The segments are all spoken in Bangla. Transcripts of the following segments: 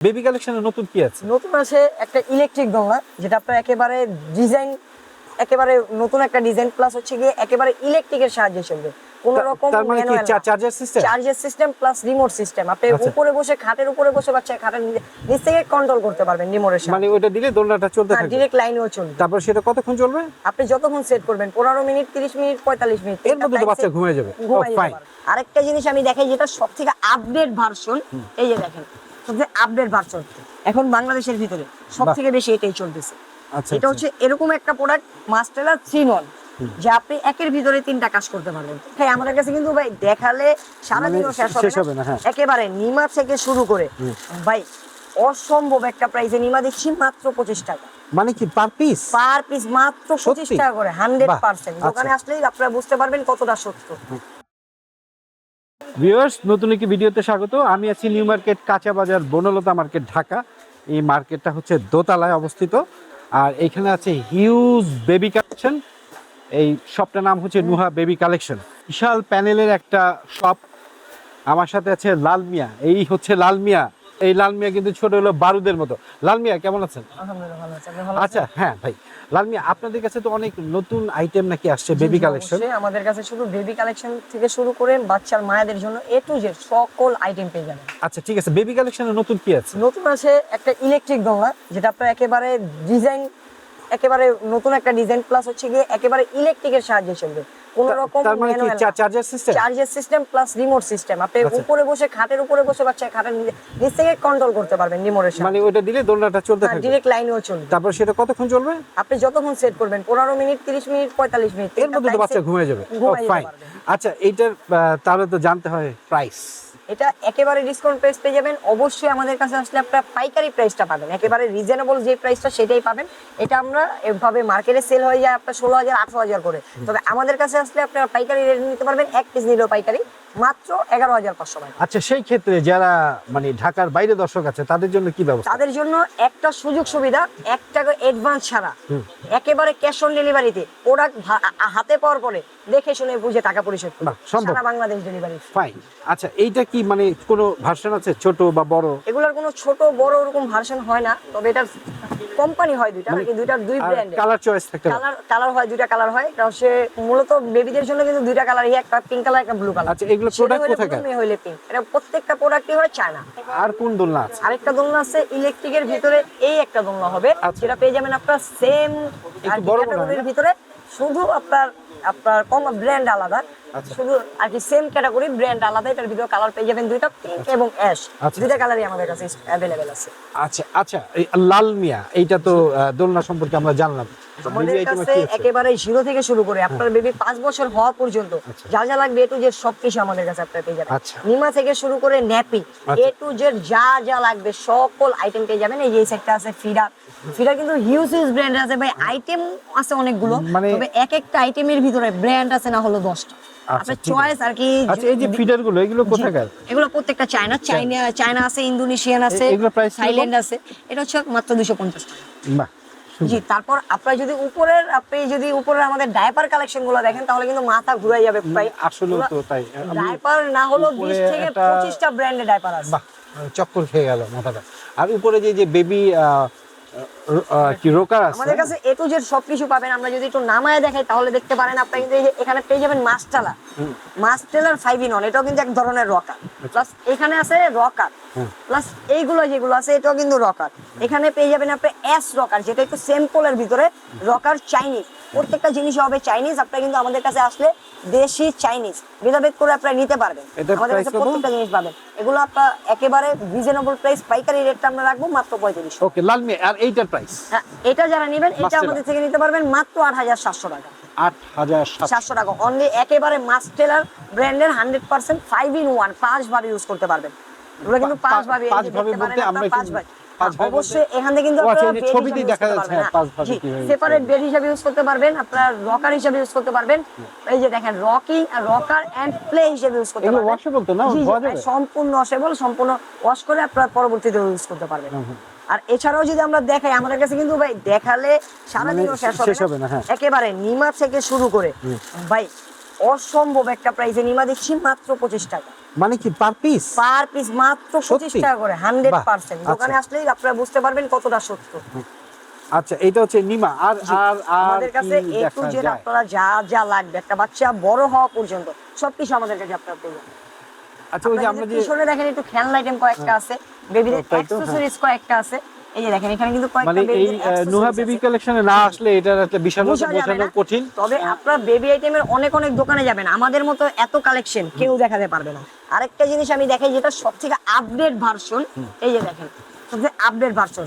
বেবি কালেকশনে নতুন কি আছে? নতুন আছে একটা ইলেকট্রিক দোলনা, যেটা আপনার একেবারে ডিজাইন, একেবারে নতুন একটা ডিজাইন, প্লাস হচ্ছে গিয়ে একেবারে ইলেকট্রিকের সাহায্যে চলবে। কোন রকম তার মানে কি charger system? Charger system plus remote system. আপনি উপরে বসে, খাটের উপরে বসে বাচ্চা খাটের নিচ থেকে কন্ট্রোল করতে পারবেন রিমোটের সাহায্যে। মানে ওটা দিলে দোলনাটা চলতে থাকবে, ডাইরেক্ট লাইনেও চলবে। তারপর সেটা কতক্ষণ চলবে? আপনি যতক্ষণ সেট করবেন, 15 মিনিট, 30 মিনিট, 45 মিনিট, এর মধ্যে তো বাচ্চা ঘুমিয়ে যাবে। ফাইন। আরেকটা জিনিস আমি দেখাই, যেটা সবথেকে আপডেট ভার্সন, এই যে দেখেন, সবথেকে আপডেট ভার্সন এখন বাংলাদেশের ভিতরে সবথেকে বেশি এটাই চলতেছে। আচ্ছা, এটা হচ্ছে এরকম একটা প্রোডাক্ট, মাস্টেলার 3-in-1, যে আপনি একের ভিতরে 3টা কাজ করতে পারবেন। ভাই আমাদের কাছে কিন্তু ভাই দেখালে সারাদিনও শেষ হবে না। একেবারে নিমা থেকে শুরু করে ভাই অসম্ভব একটা প্রাইসে নিমা দিচ্ছি মাত্র 25 টাকা। মানে কি পার পিস? পার পিস মাত্র 25 টাকা করে, 100%। দোকানে আসলেই আপনারা বুঝতে পারবেন কতটা সত্য। ভিউয়ার্স, নতুন একটি ভিডিওতে স্বাগত। আমি আছি নিউ মার্কেট কাঁচা বাজার, বনলতা মার্কেট, ঢাকা। এই মার্কেটটা হচ্ছে দোতলায় অবস্থিত, আর এখানে আছে হিউজ বেবি কালেকশন। এই শপটার নাম হচ্ছে নুহা বেবি কালেকশন। বিশাল প্যানেলের একটা শপ। আমার সাথে আছে লাল মিয়া। এই হচ্ছে লাল মিয়া। এই লাল মিয়া কিন্তু ছোট হলো বারুদের মতো। লাল মিয়া কেমন আছেন? আলহামদুলিল্লাহ ভালো আছি। আপনি ভালো আচ্ছা, হ্যাঁ ভাই, লাল মিয়া, আপনাদের কাছে তো অনেক নতুন আইটেম নাকি আসছে বেবি কালেকশন? আমাদের কাছে শুধু বেবি কালেকশন থেকে শুরু করে বাচ্চার মায়েদের জন্য এ টু জেড সকল আইটেম পেয়ে যাবেন। আচ্ছা ঠিক আছে, বেবি কালেকশনে নতুন কি আছে? নতুন আছে একটা ইলেকট্রিক দোলনা, যেটা আপনার একেবারে ডিজাইন, একেবারে নতুন একটা ডিজাইন, প্লাস হচ্ছে গিয়ে একেবারে ইলেকট্রিকের সাহায্যে চলবে। কোন রকম মানে কি charger system? Charger system plus remote system. আপনি উপরে বসে, খাটের উপরে বসে বাচ্চা খাটের নিচ থেকে কন্ট্রোল করতে পারবেন রিমোটের সাহায্যে। মানে ওটা দিলে দোলনাটা চলতে থাকবে, ডাইরেক্ট লাইনেও চলবে। তারপর সেটা কতক্ষণ চলবে? আপনি যতক্ষণ সেট করবেন, 15 মিনিট, 30 মিনিট, 45 মিনিট, এর মধ্যে তো বাচ্চা ঘুমিয়ে যাবে। ফাইন। আচ্ছা, এইটার তাহলে তো জানতে হয় প্রাইস। এটা একেবারে ডিসকাউন্ট প্রাইস পেয়ে যাবেন। অবশ্যই আমাদের কাছে আসলে আপনারা পাইকারি প্রাইসটা পাবেন, একেবারে রিজনেবল যে প্রাইসটা সেটাই পাবেন। এটা আমরা এভাবে মার্কেটে সেল হয়ে যায় আপনার 16,000 18,000 করে, তবে আমাদের কাছে আসলে আপনারা পাইকারি রেট নিতে পারবেন। এক পিস নিলেও পাইকারি মাত্র 11,500 টাকা। আচ্ছা, সেই ক্ষেত্রে যারা মানে ঢাকার বাইরে দর্শক আছে তাদের জন্য কি ব্যবস্থা? তাদের জন্য একটা সুযোগ সুবিধা, 1 টাকা অ্যাডভান্স ছাড়া একেবারে ক্যাশ অন ডেলিভারিতে প্রোডাক্ট হাতে পাওয়ার পরে দেখে শুনে বুঝে টাকা পরিশোধ করবে, সারা বাংলাদেশ ডেলিভারি। ফাইন। আচ্ছা, এইটা কি মানে কোনো ভার্সন আছে ছোট বা বড়? এগুলোর কোনো ছোট বড় এরকম ভার্সন হয় না, তবে এটার কোম্পানি হয় দুইটা, নাকি দুইটার দুই ব্র্যান্ড। কালার চয়েস থাকে? কালার হয় দুইটা কালার হয়। এটা হচ্ছে মূলত বেবিদের জন্য কিন্তু দুইটা কালারই, একটা পিঙ্ক কালার, একটা ব্লু কালার। আচ্ছা, এগুলো প্রোডাক্ট কোথায়? মেয়ে হইলে পিঙ্ক। এটা প্রত্যেকটা প্রোডাক্টই হয় চায়না। আর কোন দোলনা আছে? আরেকটা দোলনা আছে ইলেকট্রিকের ভিতরে, এই একটা দোলনা হবে, যেটা পেয়ে যাবেন আপনার সেম ক্যাটাগরির ভিতরে, শুধু আপনার কম ব্র্যান্ড আলাদা, শুধু আর কি সেম ক্যাটাগরি, ব্র্যান্ড আলাদা। এটার ভিতরে কালার পেয়ে যাবেন দুইটা, পিঙ্ক এবং অ্যাশ, দুইটা কালারই আমাদের কাছে अवेलेबल আছে। আচ্ছা আচ্ছা, এই লাল মিয়া, এইটা তো দোলনা সম্পর্কে আমরা জানলাম। আমাদের কাছে একেবারে 0 থেকে শুরু করে আপনার বেবি 5 বছর হওয়া পর্যন্ত যা যা লাগবে এ টু জেড সবকিছু আমাদের কাছে আপনারা পেয়ে যাবেন। নিমা থেকে শুরু করে ন্যাপি, এ টু জেড যা যা লাগবে সকল আইটেম পেয়ে যাবেন। এই যে সেটটা আছে ফিডার কিন্তু হিউজ ব্র্যান্ড আছে ভাই, আইটেম আছে অনেকগুলো, তবে এক একটা আইটেমের ভিতরে ব্র্যান্ড আছে না হলো 10টা। আপনার চয়েস আর কি। আচ্ছা, এই যে ফিডার গুলো, এগুলো কোথাকার? এগুলো প্রত্যেকটা চায়না আছে, ইন্দোনেশিয়ান আছে, থাইল্যান্ড আছে। এটা হচ্ছে মাত্র 250 টাকা। বাহ। জি, তারপর আপনি যদি উপরের আমাদের ডায়াপার কালেকশন গুলো দেখেন, তাহলে কিন্তু মাথা ঘুরাই যাবে। প্রায় আসলে তো তাই, ডায়াপার না হলো 20 থেকে 25টা ব্র্যান্ডের ডায়াপার আছে। বাহ, চক্কর খেয়ে গেল মাথাটা। আর উপরে যে বেবি কি রোকার আছে, আমাদের কাছে এ টু জেড সবকিছু পাবেন। আমরা যদি একটু নামায় দেখাই তাহলে দেখতে পারেন আপনারা, কিন্তু এখানে পেয়ে যাবেন মাস্টেলার 5-in-1। এটাও কিন্তু এক ধরনের রকার, প্লাস এখানে আছে রকার, প্লাস এইগুলো যেগুলো আছে এটাও কিন্তু রকার। এখানে পেয়ে যাবেন আপনি এস রকার, যেটা একটু সিম্পলের ভিতরে রকার, চাইনিজ। প্রত্যেকটা জিনিস হবে চাইনিজ। আপনারা কিন্তু আমাদের কাছে আসলে দেশি চাইনিজ ভেদাভেদ করে আপনারা নিতে পারবেন। আমাদের কাছে প্রত্যেকটা জিনিস পাবেন। এগুলো আপনারা একেবারে রিজনেবল প্রাইস, পাইকারি রেটটা আমরা রাখবো মাত্র 35। ওকে লাল মিয়া, আর এইটার প্রাইস? হ্যাঁ, এটা যারা নেবেন এটা আমাদের থেকে নিতে পারবেন মাত্র 8,700 টাকা। 8,700 টাকা অনলি। একেবারে মাস্টেলার ব্র্যান্ডের 100% 5-in-1 5 ভাবে ইউজ করতে পারবেন। এগুলো কিন্তু 5 ভাবে বলতে আমরা 5 ভাবে অবশ্যই এখান থেকে কিন্তু আপনারা ছবিতেই দেখা যাচ্ছে 5 ভাবে কিভাবে সেপারেট বেড হিসেবে ইউজ করতে পারবেন, আপনারা রকার হিসেবে ইউজ করতে পারবেন। এই যে দেখেন রকিং আর রকার এন্ড প্লে হিসেবে ইউজ করতে পারবেন। এগুলো ওয়াশেবল তো না? সম্পূর্ণ ওয়াশেবল, সম্পূর্ণ ওয়াশ করে আপনারা পরবর্তীতে ইউজ করতে পারবেন। আর এছাড়াও যদি আমরা দেখাই, আমাদের কাছে কিন্তু ভাই দেখালে সারাদিনও শেষ হবে না। একেবারে নিমা থেকে শুরু করে ভাই অসম্ভব একটা প্রাইসে নিমা দিচ্ছি মাত্র 25 টাকা। মানে কি পার পিস? পার পিস মাত্র 25 সত্যি? টাকা করে, 100%। বাহ, দোকানে আচ্ছা। আসলেই আপনারা বুঝতে পারবেন কতটা সত্য। আচ্ছা, এটা হচ্ছে নিমা। আর আর আর আমাদের কাছে কি এ টু দেখা জেড যায়? আপনারা যা যা লাগবে একটা বাচ্চা বড় হওয়া পর্যন্ত সবকিছু আমাদের কাছে আপনারা পেয়ে যাবেন। আচ্ছা, ওই যে আমরা যে পিছনে দেখেন একটু খেলনা আইটেম কয়েকটা আছে, বেবিদের তাই তো, হ্যাঁ। অ্যাকসেসরিজ কয়েকটা আছে। এই যে দেখেন এখানে কিন্তু কয়েকটা মানে এই বেবিদের নুহা অ্যাকসেসরিজ বেবি আছে। কালেকশনে না আসলে এটার একটা বিশাল বোঝা যাবে বোঝানো না। কঠিন। তবে আপনারা বেবি আইটেমের অনেক অনেক দোকানে যাবেন, আমাদের মতো এত কালেকশন কেউ দেখাতে পারবে না। আরেকটা জিনিস আমি দেখাই যেটা সবথেকে আপডেট ভার্সন, এই যে দেখেন সবথেকে আপডেট ভার্সন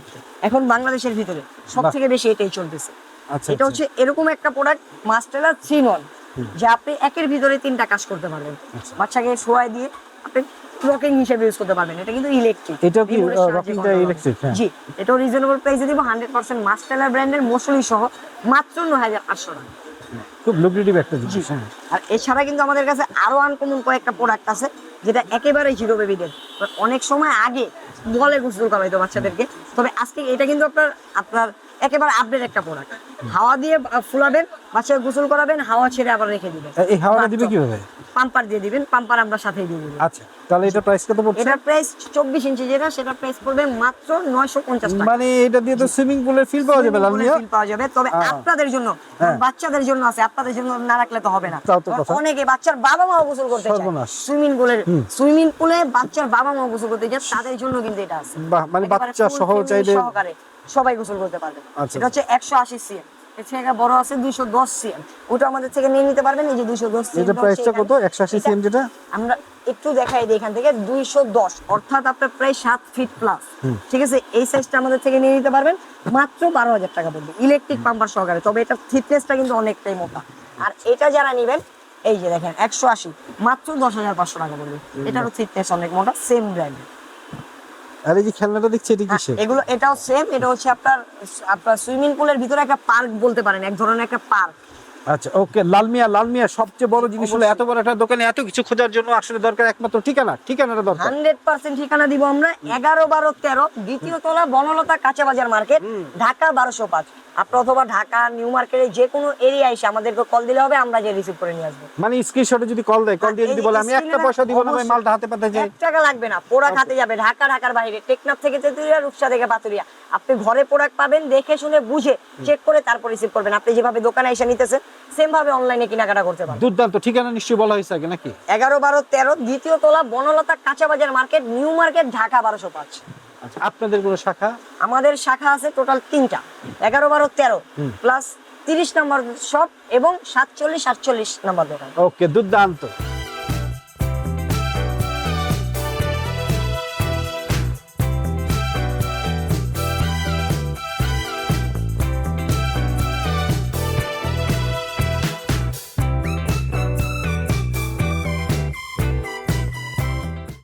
এখন বাংলাদেশের ভিতরে সবথেকে বেশি এটাই চলতেছে। আচ্ছা, এটা হচ্ছে এরকম একটা প্রোডাক্ট মাস্টেলার 3-in-1, যে আপনি একের ভিতরে 3টা কাজ করতে পারবেন। বাচ্চাকে শোয়ায় দিয়ে আপনি রকিং হিসেবে ইউজ করতে পারবেন। এটা কিন্তু ইলেকট্রিক। এটাও কি রকিংটা ইলেকট্রিক? হ্যাঁ, জি, এটাও রিজনেবল প্রাইসে দিব 100% মাস্টেলার ব্র্যান্ডের মশলি সহ মাত্র 9,800 টাকা। খুব লুক্রেটিভ একটা জিনিস। হ্যাঁ, আর এছাড়া কিন্তু আমাদের কাছে আরো আনকমন কয়েকটা প্রোডাক্ট আছে যেটা একেবারে জিরো বেবিদের। অনেক সময় আগে বলে গোসল করাইতো বাচ্চাদেরকে, তবে আজকে এটা কিন্তু আপনার আপনার একেবারে আপডেট একটা প্রোডাক্ট। হাওয়া দিয়ে ফুলাবেন, বাচ্চাকে গোসল করাবেন, হাওয়া ছেড়ে আবার রেখে দিবেন। এই হাওয়াটা দিবে কিভাবে? পাম্পার দিয়ে দিবেন, পাম্পার আমরা সাথেই দিয়ে দিব। আচ্ছা, তাহলে এটা প্রাইস কত পড়ছে? এটার প্রাইস 24 ইঞ্চি যেটা, সেটা প্রাইস পড়বে মাত্র 950 টাকা। মানে এটা দিয়ে তো সুইমিং পুলের ফিল পাওয়া যাবে লালমিয়া? ফিল পাওয়া যাবে, তবে আপনাদের জন্য, হ্যাঁ। বাচ্চাদের জন্য আছে, আপনাদের জন্য না রাখলে তো হবে না। তাও তো কথা। অনেকে বাচ্চার বাবা মাও গোসল করতে চায় সর্বনাশ। সুইমিং পুলে বাচ্চার বাবা মাও গোসল করতে চায়, তাদের জন্য কিন্তু এটা আছে। বাহ, মানে একেবারে বাচ্চা full সহ family চাইলে সহকারে সবাই গোসল করতে পারবে। আচ্ছা, এটা হচ্ছে 180 সিএম, এর থেকে বড় আছে 210 সিএম, ওটা আমাদের থেকে নিয়ে নিতে পারবেন। এই যে 210 সিএম, এটা প্রাইসটা কত? 180 সিএম যেটা আমরা একটু দেখাই দিই এখান থেকে 210, অর্থাৎ আপনার প্রায় 7 ফিট প্লাস। ঠিক আছে, এই সাইজটা আমাদের থেকে নিয়ে নিতে পারবেন মাত্র 12,000 টাকা পড়বে ইলেকট্রিক পাম্পার সহকারে। তবে এটা থিকনেসটা কিন্তু অনেকটাই মোটা। আর এটা যারা নেবেন, এই যে দেখেন 180 মাত্র 10,500 টাকা পড়বে। এটারও থিকনেস অনেক মোটা, সেম ব্র্যান্ড। আর এই যে খেলনাটা দেখছি এটা কিসের? এগুলো এটাও সেম, এটা হচ্ছে আপনার আপনার সুইমিং পুলের ভিতরে একটা পার্ক বলতে পারেন, এক ধরনের একটা পার্ক। আচ্ছা, ওকে। লালমিয়া সবচেয়ে বড় জিনিস হলো এত বড় একটা দোকানে এত কিছু খোঁজার জন্য আসলে দরকার একমাত্র ঠিকানাটা দরকার। 100% ঠিকানা দিব আমরা 11, 12, 13 দ্বিতীয় তলা বনলতা কাঁচা বাজার মার্কেট, ঢাকা 1205। আপনি অথবা ঢাকা নিউ মার্কেটে যে কোনো এরিয়া এসে আমাদেরকে কল দিলে হবে, আমরা যে রিসিভ করে নিয়ে আসবো। মানে স্ক্রিনশটে যদি কল দিয়ে যদি বলে আমি একটা পয়সা দিব না ভাই, মালটা হাতে পাতে যাই, 1 টাকা লাগবে না, প্রোডাক্ট হাতে যাবে। ঢাকার বাইরে, টেকনাফ থেকে তেতুলিয়া, রূপসা থেকে পাতুরিয়া, আপনি ঘরে প্রোডাক্ট পাবেন, দেখে শুনে বুঝে চেক করে তারপর রিসিভ করবেন। আপনি যেভাবে দোকানে এসে নিতেছেন সেম ভাবে অনলাইনে কেনাকাটা করতে পারবেন। দুর্দান্ত। ঠিকানা নিশ্চয়ই বলা হয়েছে আগে নাকি? 11, 12, 13 দ্বিতীয় তলা বনলতা কাঁচা বাজার মার্কেট, নিউ মার্কেট, ঢাকা 1205। আচ্ছা, আপনাদের কোনো শাখা? আমাদের শাখা আছে টোটাল 3টা, 11, 12, 13 প্লাস 30 নম্বর শপ এবং 47, 48 নম্বর দোকান। ওকে, দুর্দান্ত।